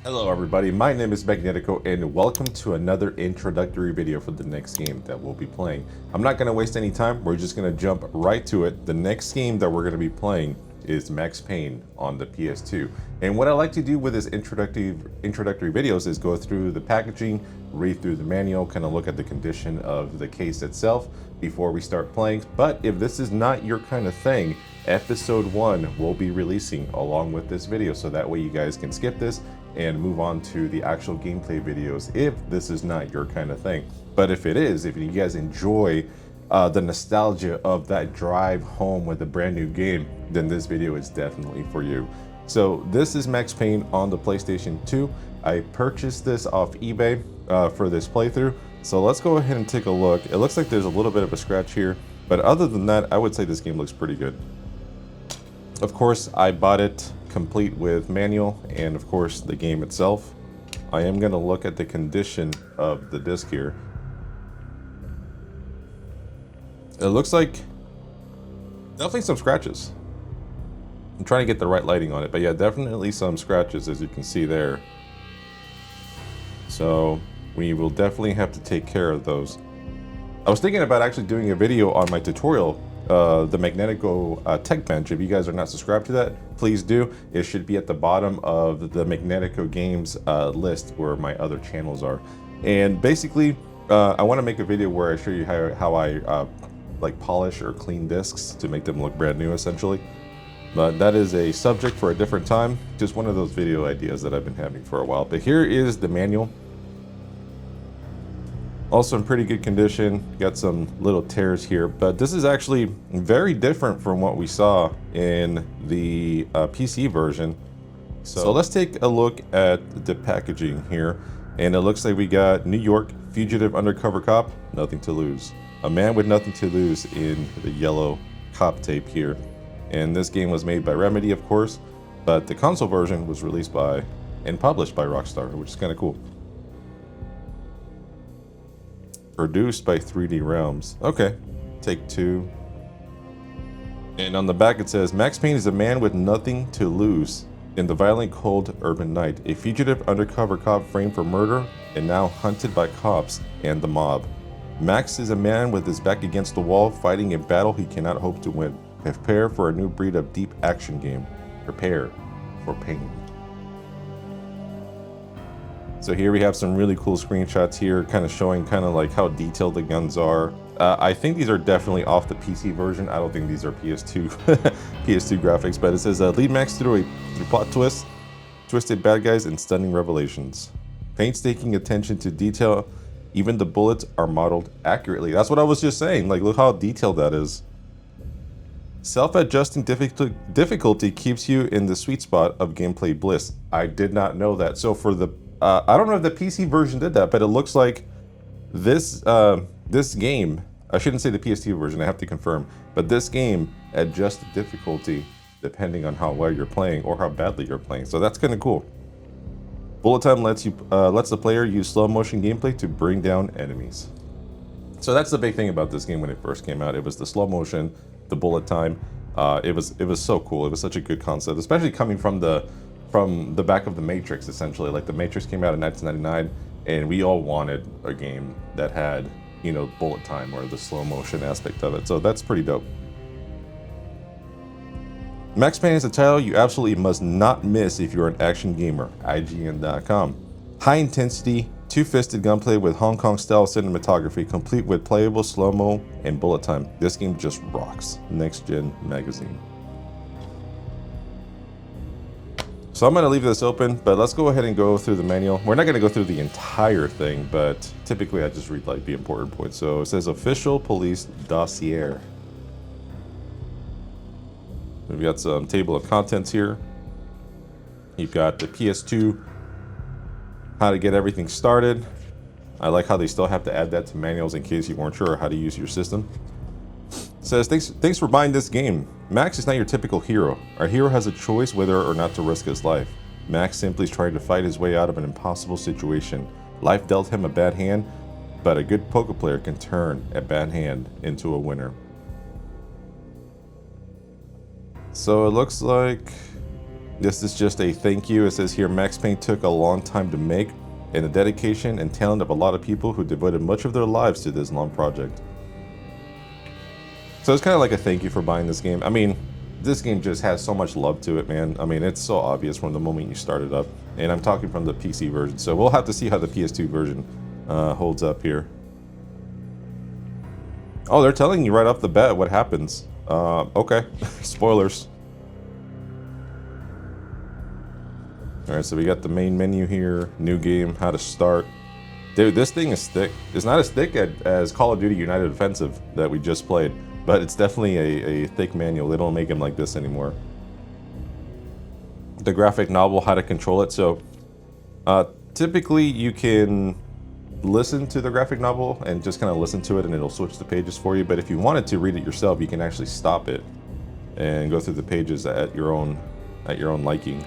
Hello everybody, my name is Magnetico and welcome to another introductory video for the next game that we'll be playing. I'm not going to waste any time, we're just going to jump right to it. The next game that we're going to be playing is Max Payne on the PS2. And what I like to do with this introductory videos is go through the packaging, read through the manual, kind of look at the condition of the case itself before we start playing. But if this is not your kind of thing, episode 1 will be releasing along with this video, so that way you guys can skip this and move on to the actual gameplay videos if this is not your kind of thing. But if it is, if you guys enjoy the nostalgia of that drive home with a brand new game, then this video is definitely for you. So this is Max Payne on the PlayStation 2. I purchased this off eBay for this playthrough. So let's go ahead and take a look. It looks like there's a little bit of a scratch here, but other than that, I would say this game looks pretty good. Of course, I bought it complete with manual and of course the game itself. I am going to look at the condition of the disc here. It looks like definitely some scratches. I'm trying to get the right lighting on it, but yeah, definitely some scratches as you can see there. So we will definitely have to take care of those. I was thinking about actually doing a video on my tutorial, the Magnetico Tech Bench. If you guys are not subscribed to that, please do. It should be at the bottom of the Magnetico Games list where my other channels are. And basically, I want to make a video where I show you how I like polish or clean discs to make them look brand new, essentially. But that is a subject for a different time. Just one of those video ideas that I've been having for a while. But here is the manual. Also in pretty good condition, got some little tears here, but this is actually very different from what we saw in the PC version. So let's take a look at the packaging here, and it looks like we got New York, fugitive undercover cop, nothing to lose. A man with nothing to lose in the yellow cop tape here. And this game was made by Remedy, of course, but the console version was released by and published by Rockstar, which is kind of cool. Produced by 3D Realms. Okay, take 2. And on the back it says, Max Payne is a man with nothing to lose in the violent, cold urban night. A fugitive undercover cop framed for murder and now hunted by cops and the mob. Max is a man with his back against the wall, fighting a battle he cannot hope to win. Prepare for a new breed of deep action game. Prepare for pain. So here we have some really cool screenshots here, kind of showing kind of like how detailed the guns are. I think these are definitely off the PC version. I don't think these are PS2 PS2 graphics, but it says lead Max through plot twists, twisted bad guys, and stunning revelations. Painstaking attention to detail. Even the bullets are modeled accurately. That's what I was just saying. Like, look how detailed that is. Self-adjusting difficulty keeps you in the sweet spot of gameplay bliss. I did not know that. So for the I don't know if the PC version did that, but it looks like this this game, I shouldn't say the PS2 version, I have to confirm, but this game adjusts the difficulty depending on how well you're playing or how badly you're playing. So that's kind of cool. Bullet time lets the player use slow motion gameplay to bring down enemies. So that's the big thing about this game when it first came out. It was the slow motion, the bullet time. It was so cool. It was such a good concept, especially coming from the back of the Matrix, essentially. Like, the Matrix came out in 1999, and we all wanted a game that had, you know, bullet time or the slow motion aspect of it. So that's pretty dope. Max Payne is a title you absolutely must not miss if you're an action gamer. IGN.com. High intensity, two-fisted gunplay with Hong Kong style cinematography, complete with playable slow-mo and bullet time. This game just rocks. Next Gen Magazine. So I'm going to leave this open, but let's go ahead and go through the manual. We're not going to go through the entire thing, but typically I just read like the important points. So it says official police dossier. We've got some table of contents here. You've got the PS2, how to get everything started. I like how they still have to add that to manuals in case you weren't sure how to use your system. It says, thanks for buying this game. Max is not your typical hero. Our hero has a choice whether or not to risk his life. Max simply is trying to fight his way out of an impossible situation. Life dealt him a bad hand, but a good poker player can turn a bad hand into a winner. So it looks like This is just a thank you. It says here, Max Payne took a long time to make, and the dedication and talent of a lot of people who devoted much of their lives to this long project. So it's kind of like a thank you for buying this game. I mean, this game just has so much love to it, man. I mean, it's so obvious from the moment you start it up. And I'm talking from the PC version, so we'll have to see how the PS2 version holds up here. Oh, they're telling you right off the bat what happens. Okay, spoilers. Alright, so we got the main menu here, new game, how to start. Dude, this thing is thick. It's not as thick as Call of Duty United Offensive that we just played, but it's definitely a thick manual. They don't make them like this anymore. The graphic novel, how to control it. So, typically you can listen to the graphic novel and just kind of listen to it and it'll switch the pages for you. But if you wanted to read it yourself, you can actually stop it and go through the pages at your own liking.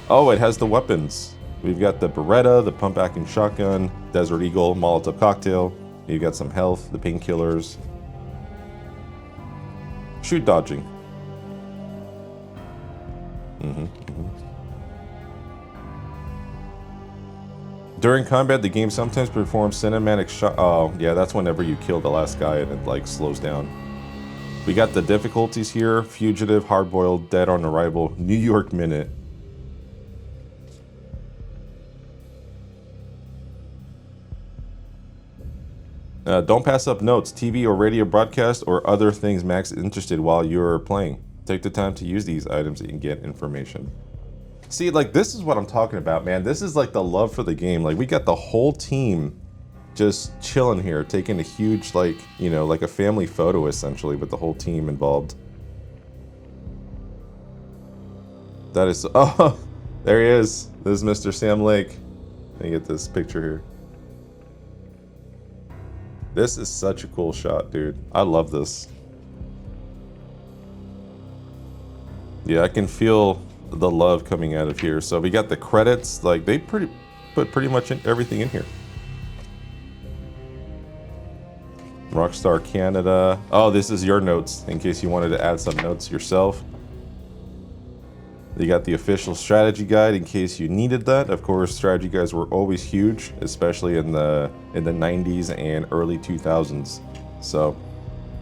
Oh, it has the weapons. We've got the Beretta, the pump-action shotgun, Desert Eagle, Molotov cocktail. You've got some health, the painkillers. Shoot dodging. During combat, the game sometimes performs cinematic shot. Oh, yeah, that's whenever you kill the last guy and it like slows down. We got the difficulties here: fugitive, hard-boiled, dead on arrival, New York Minute. Don't pass up notes, TV or radio broadcast, or other things Max is interested while you're playing. Take the time to use these items and get information. See, like, this is what I'm talking about, man. This is like the love for the game. Like, we got the whole team just chilling here, taking a huge, like, you know, like a family photo, essentially, with the whole team involved. That is... Oh, there he is. This is Mr. Sam Lake. Let me get this picture here. This is such a cool shot, dude. I love this. Yeah, I can feel the love coming out of here. So we got the credits. Like, they put pretty much everything in here. Rockstar Canada. Oh, this is your notes, in case you wanted to add some notes yourself. You got the official strategy guide in case you needed that. Of course, strategy guides were always huge, especially in the 90s and early 2000s. So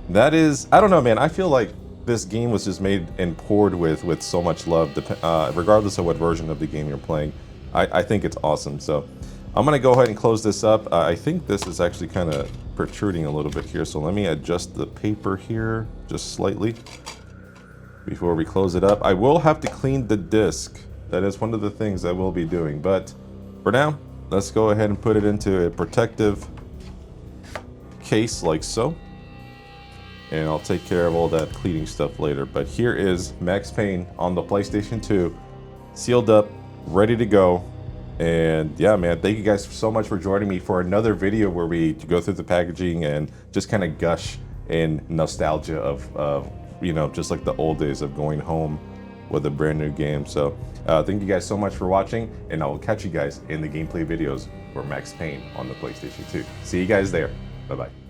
that is, I don't know, man. I feel like this game was just made and poured with so much love, regardless of what version of the game you're playing. I think it's awesome. So I'm gonna go ahead and close this up. I think this is actually kind of protruding a little bit here. So let me adjust the paper here just slightly before we close it up. I will have to clean the disc. That is one of the things I will be doing. But for now, let's go ahead and put it into a protective case like so. And I'll take care of all that cleaning stuff later. But here is Max Payne on the PlayStation 2, sealed up, ready to go. And yeah, man, thank you guys so much for joining me for another video where we go through the packaging and just kind of gush in nostalgia of you know, just like the old days of going home with a brand new game. So thank you guys so much for watching, and I will catch you guys in the gameplay videos for Max Payne on the PlayStation 2. See you guys there. Bye-bye.